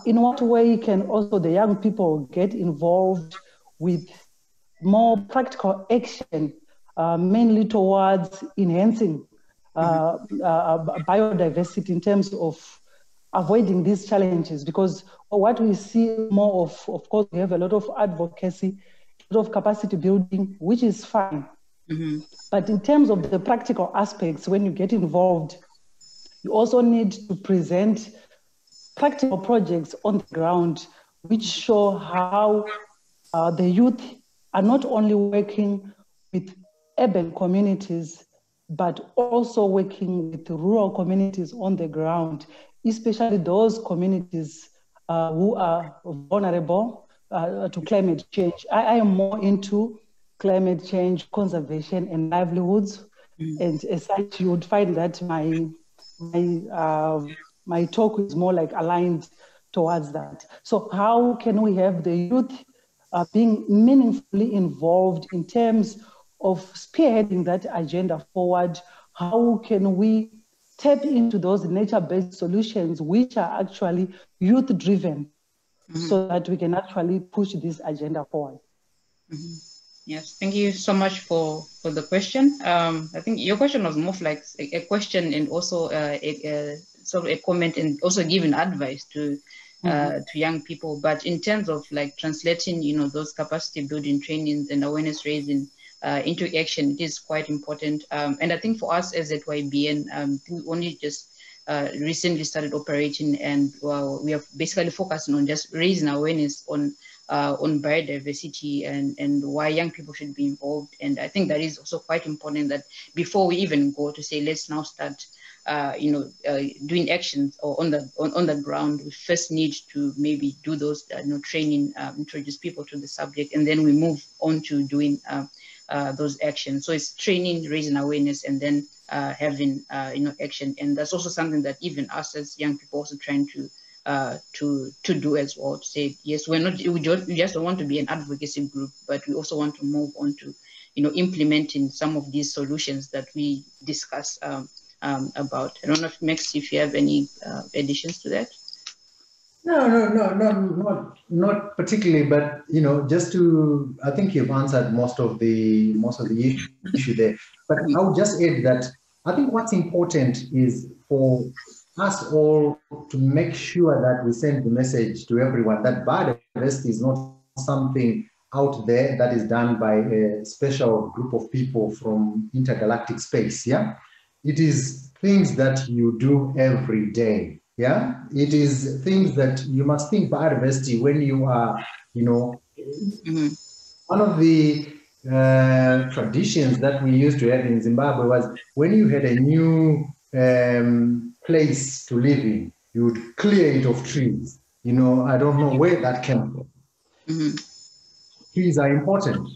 in what way can also the young people get involved with more practical action, mainly towards enhancing biodiversity in terms of avoiding these challenges? Because what we see more of course, we have a lot of advocacy, a lot of capacity building, which is fine. But in terms of the practical aspects, when you get involved, you also need to present practical projects on the ground, which show how the youth are not only working with urban communities, but also working with rural communities on the ground, especially those communities who are vulnerable to climate change. I am more into climate change, conservation, and livelihoods. And as such, you would find that my talk is more like aligned towards that. So how can we have the youth being meaningfully involved in terms of spearheading that agenda forward? How can we tap into those nature-based solutions which are actually youth-driven, so that we can actually push this agenda forward? Yes, thank you so much for the question. I think your question was more like a question and also sort of a comment, and also giving advice to young people. But in terms of like translating, those capacity building trainings and awareness raising into action, it is quite important. And I think for us as at YBN, we only just recently started operating, and we are basically focusing on just raising awareness on biodiversity and why young people should be involved. And I think that is also quite important, that before we even go to say, let's now start doing actions or on the ground, we first need to maybe do those training, introduce people to the subject, and then we move on to doing those actions. So it's training, raising awareness, and then having action. And that's also something that even us as young people also trying to do as well, to say, yes, we just don't want to be an advocacy group, but we also want to move on to implementing some of these solutions that we discuss about. I don't know if Max, if you have any additions to that. No, not particularly, but just to, I think you've answered most of the issue there. But I would just add that I think what's important is for us all to make sure that we send the message to everyone that biodiversity is not something out there that is done by a special group of people from intergalactic space. Yeah, it is things that you do every day. Yeah, it is things that you must think biodiversity when you are, one of the traditions that we used to have in Zimbabwe was when you had a new place to live in, you would clear it of trees. I don't know where that came from. Trees are important.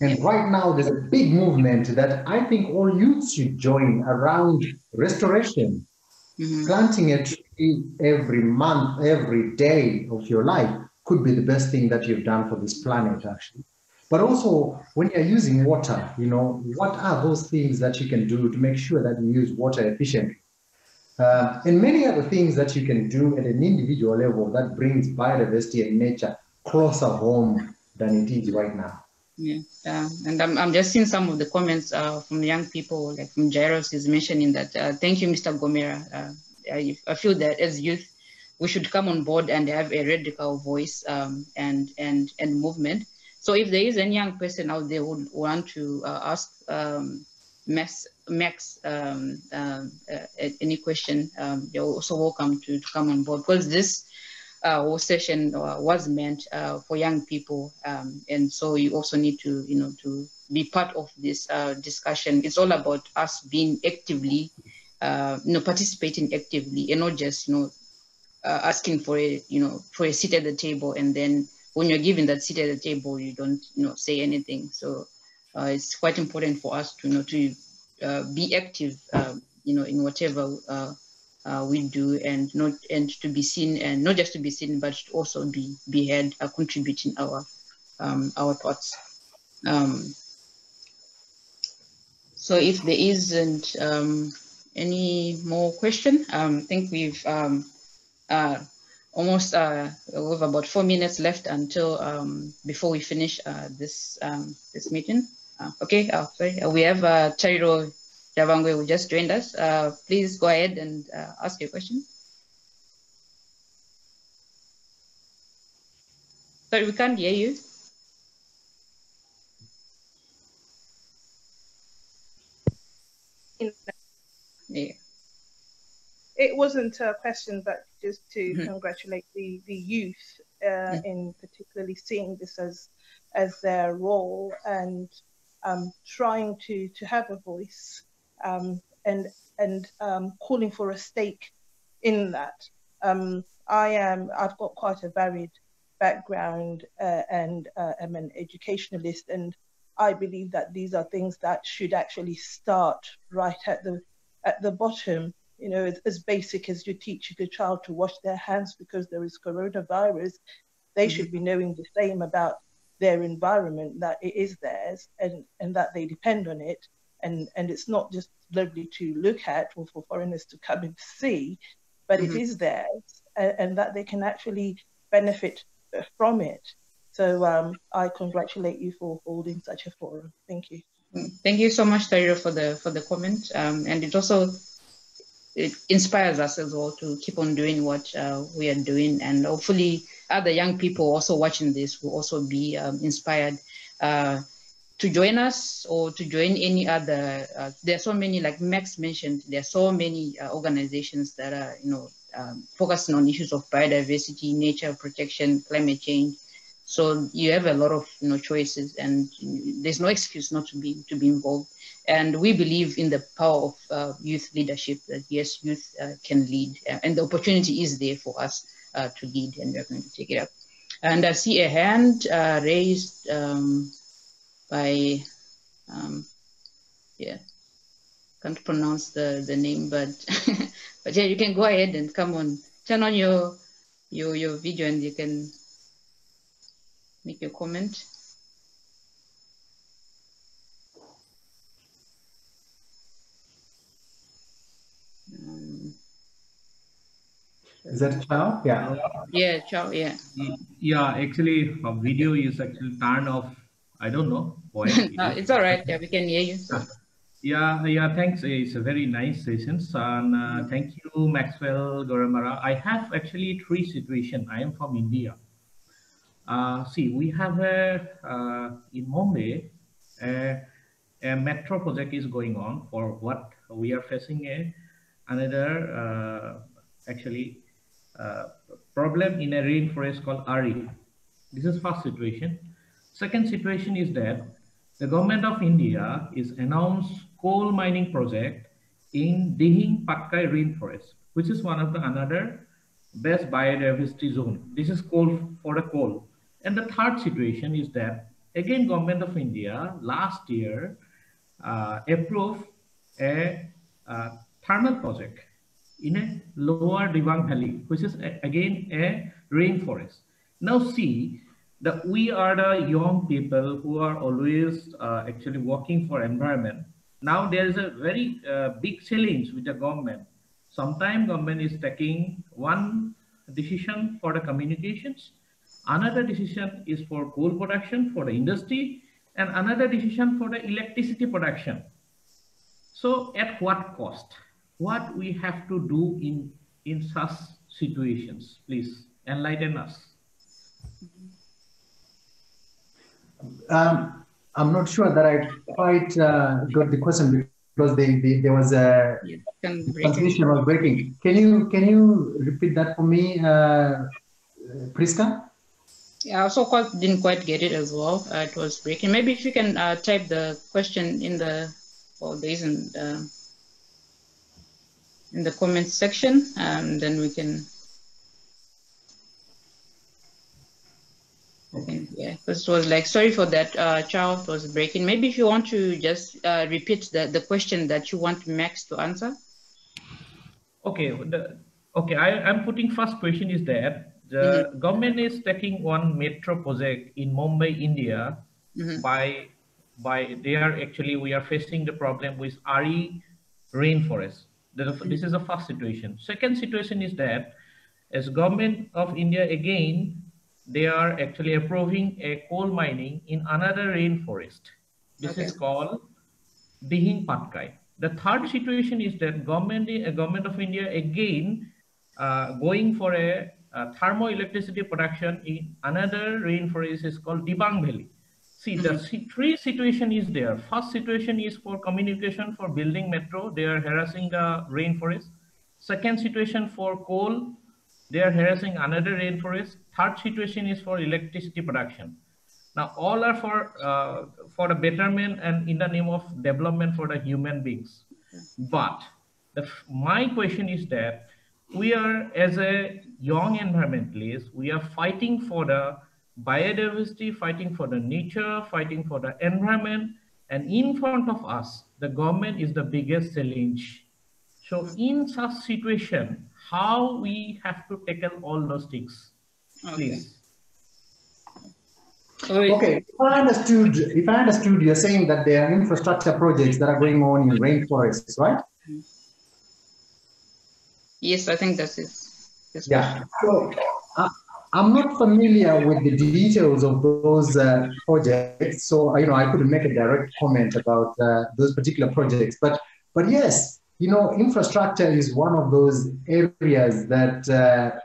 And right now there's a big movement that I think all youths should join around restoration. Planting a tree every month, every day of your life could be the best thing that you've done for this planet, actually. But also, when you're using water, what are those things that you can do to make sure that you use water efficiently? And many other things that you can do at an individual level that brings biodiversity and nature closer home than it is right now. Yeah, and I'm just seeing some of the comments from young people, like from Jairus is mentioning that, thank you, Mr. Gomera. I feel that as youth, we should come on board and have a radical voice and movement. So if there is any young person out there who would want to ask Max any question, you're also welcome to come on board, because this whole session was meant for young people, and so you also need to to be part of this discussion. It's all about us being actively participating actively, and not just asking for a seat at the table, and then when you're given that seat at the table you don't say anything. So it's quite important for us to be active in whatever we do, and to be seen, and not just to be seen, but to also be heard, contributing our thoughts. So if there isn't any more question, I think we've almost we have about 4 minutes left until before we finish this meeting. Okay, sorry, we have Chairo Javangwe who just joined us. Please go ahead and ask your question. Sorry, we can't hear you. Yeah. It wasn't a question, but just to congratulate the youth in particularly seeing this as their role, and trying to have a voice, and calling for a stake in that. I've got quite a varied background, and I'm an educationalist, and I believe that these are things that should actually start right at the bottom. As basic as you teach the child to wash their hands because there is coronavirus, they should be knowing the same about their environment, that it is theirs, and that they depend on it. And it's not just lovely to look at or for foreigners to come and see, but it is theirs, and that they can actually benefit from it. So I congratulate you for holding such a forum. Thank you. Thank you so much, Taira, for the comment. And it inspires us as well to keep on doing what we are doing, and hopefully other young people also watching this will also be inspired join us or to join any other, there are so many, like Max mentioned, there are so many organizations that are, focusing on issues of biodiversity, nature protection, climate change. So you have a lot of choices, and there's no excuse not to be involved. And we believe in the power of youth leadership. That yes, youth can lead, and the opportunity is there for us to lead, and we're going to take it up. And I see a hand raised by, can't pronounce the name, but but yeah, you can go ahead and come on, turn on your video, and you can make your comment. Is that Chao? Yeah. Yeah, Chao, yeah. Yeah, actually, video is actually turned off. I don't know why. It's all right. Yeah, we can hear you. Yeah, thanks. It's a very nice session. And thank you, Maxwell, Gomera. I have actually three situations. I am from India. See, we have in Mumbai, a metro project is going on for what we are facing another problem in a rainforest called Ari. This is first situation. Second situation is that the government of India is announced coal mining project in Dihing Patkai rainforest, which is one of the another best biodiversity zone. This is coal for the coal. And the third situation is that again government of India last year approved a thermal project in a lower Dibang Valley, which is again a rainforest. Now see that we are the young people who are always actually working for environment. Now there is a very big challenge with the government. Sometimes government is taking one decision for the communications, another decision is for coal production for the industry, and another decision for the electricity production. So at what cost? What we have to do in such situations? Please enlighten us. I'm not sure that I quite got the question because there was a transmission was breaking. Can you repeat that for me, Priska? Yeah, I also didn't quite get it as well. It was breaking. Maybe if you can type the question in the in the comments section, then we can. Okay, yeah, because it was like, sorry for that, Chao, it was breaking. Maybe if you want to just repeat the question that you want Max to answer. Okay, I'm putting first question is that the government is taking one metro project in Mumbai, India, by they are actually, we are facing the problem with Ari rainforest. This is the first situation. Second situation is that as government of India again, they are actually approving a coal mining in another rainforest. This is called Dihing Patkai. The third situation is that government of India again going for a thermoelectricity production in another rainforest is called Dibang Valley. See, the three situation is there. First situation is for communication, for building metro. They are harassing the rainforest. Second situation for coal. They are harassing another rainforest. Third situation is for electricity production. Now, all are for the betterment and in the name of development for the human beings. But my question is that we are, as a young environmentalist, we are fighting for the biodiversity, fighting for the nature, fighting for the environment, and in front of us, the government is the biggest challenge. So in such situation, how we have to tackle all those things, please. Okay, if I understood, you're saying that there are infrastructure projects that are going on in rainforests, right? Yes, I think that's it. Yeah. So I'm not familiar with the details of those projects, so I couldn't make a direct comment about those particular projects. But yes, infrastructure is one of those areas that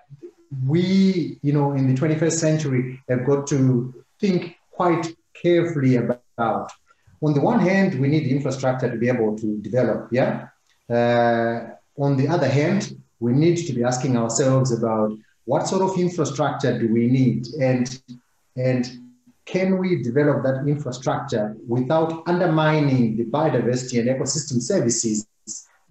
we, in the 21st century, have got to think quite carefully about. on the one hand, we need the infrastructure to be able to develop, yeah? On the other hand, we need to be asking ourselves about what sort of infrastructure do we need, and can we develop that infrastructure without undermining the biodiversity and ecosystem services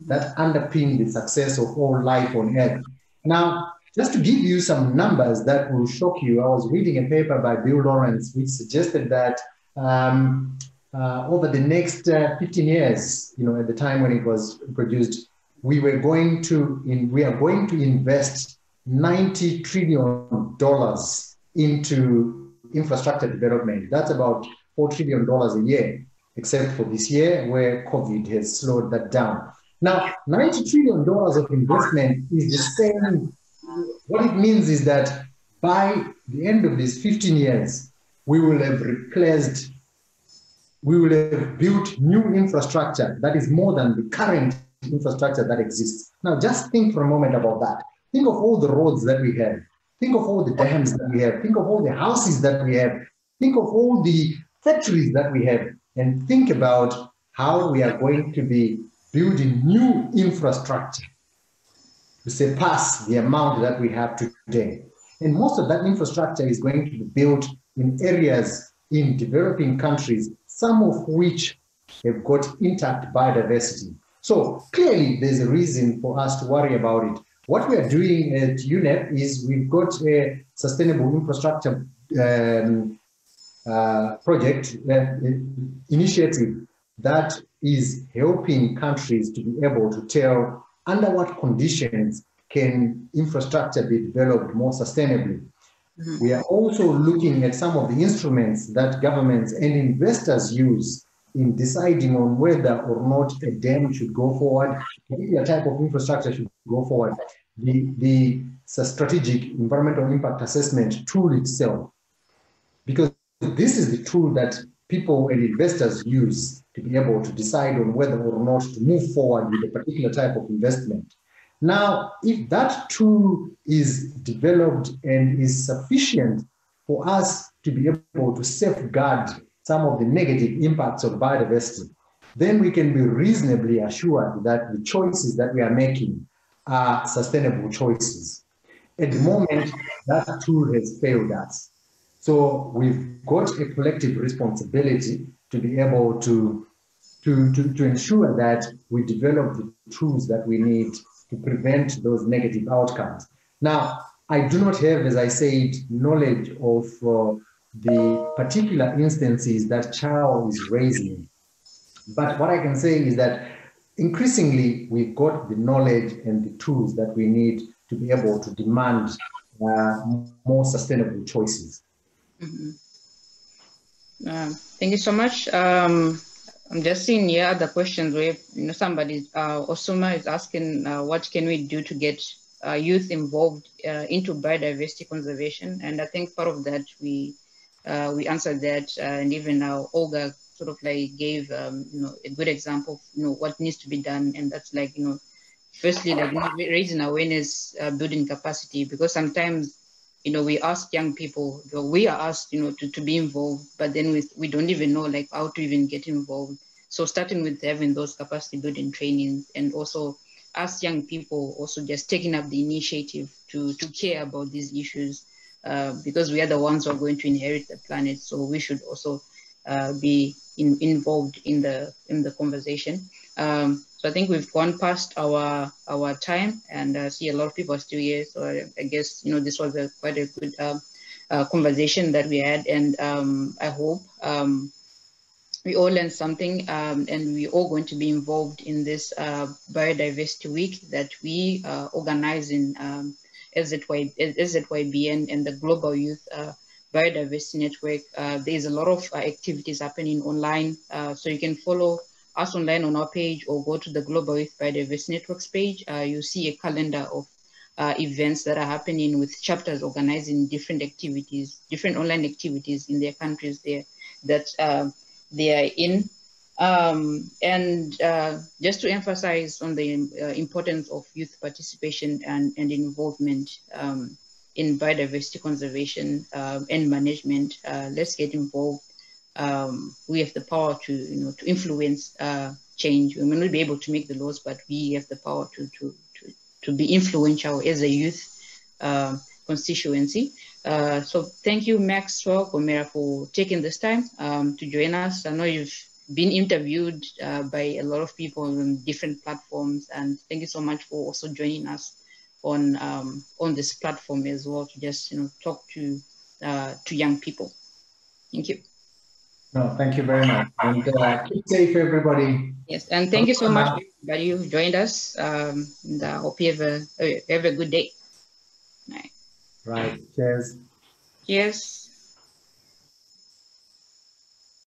that underpin the success of all life on Earth? Now, just to give you some numbers that will shock you, I was reading a paper by Bill Lawrence, which suggested that over the next 15 years, at the time when it was produced, we are going to invest $90 trillion into infrastructure development. That's about $4 trillion a year, except for this year where COVID has slowed that down. Now, $90 trillion of investment is the same. What it means is that by the end of these 15 years, we will have built new infrastructure that is more than the current infrastructure that exists. Now, just think for a moment about that. Think of all the roads that we have. Think of all the dams that we have. Think of all the houses that we have. Think of all the factories that we have. And think about how we are going to be building new infrastructure to surpass the amount that we have today. And most of that infrastructure is going to be built in areas in developing countries, some of which have got intact biodiversity. So clearly there's a reason for us to worry about it. What we are doing at UNEP is we've got a sustainable infrastructure project initiative that is helping countries to be able to tell under what conditions can infrastructure be developed more sustainably. Mm-hmm. We are also looking at some of the instruments that governments and investors use in deciding on whether or not a dam should go forward, a type of infrastructure should go forward. The strategic environmental impact assessment tool itself, because this is the tool that people and investors use to be able to decide on whether or not to move forward with a particular type of investment. Now, if that tool is developed and is sufficient for us to be able to safeguard some of the negative impacts of biodiversity, then we can be reasonably assured that the choices that we are making are sustainable choices. At the moment, that tool has failed us. So we've got a collective responsibility to be able to ensure that we develop the tools that we need to prevent those negative outcomes. Now, I do not have, as I said, knowledge of the particular instances that Chao is raising. But what I can say is that increasingly we've got the knowledge and the tools that we need to be able to demand more sustainable choices. Mm-hmm. Thank you so much. I'm just seeing here other questions where somebody, Osuma is asking what can we do to get youth involved into biodiversity conservation, and I think part of that we answered that, and even Olga sort of like gave a good example of what needs to be done, and that's like firstly like raising awareness, building capacity, because sometimes we ask young people, we are asked to be involved, but then we don't even know like how to even get involved. So starting with having those capacity building trainings, and also us young people also just taking up the initiative to care about these issues, because we are the ones who are going to inherit the planet. So we should also be involved in the conversation. So I think we've gone past our time, and I see a lot of people are still here. So I guess this was quite a good conversation that we had, and I hope we all learned something, and we're all going to be involved in this Biodiversity Week that we organize in SZYBN and the Global Youth Biodiversity Network. There's a lot of activities happening online, so you can follow us online on our page or go to the Global Youth Biodiversity Network's page. You'll see a calendar of events that are happening with chapters organizing different activities, different online activities in their countries there that they are in. And just to emphasize on the importance of youth participation and involvement in biodiversity conservation and management, let's get involved. we have the power to, to influence change. We may not be able to make the laws, but we have the power to be influential as a youth constituency. So thank you, Maxwell, Gomera, for taking this time to join us. I know you've been interviewed by a lot of people on different platforms, and thank you so much for also joining us on this platform as well to just talk to young people. Thank you. No, thank you very much, and keep safe, everybody. Yes, and thank you so much, everybody who joined us. And I hope you have a good day. Right. Cheers. Cheers.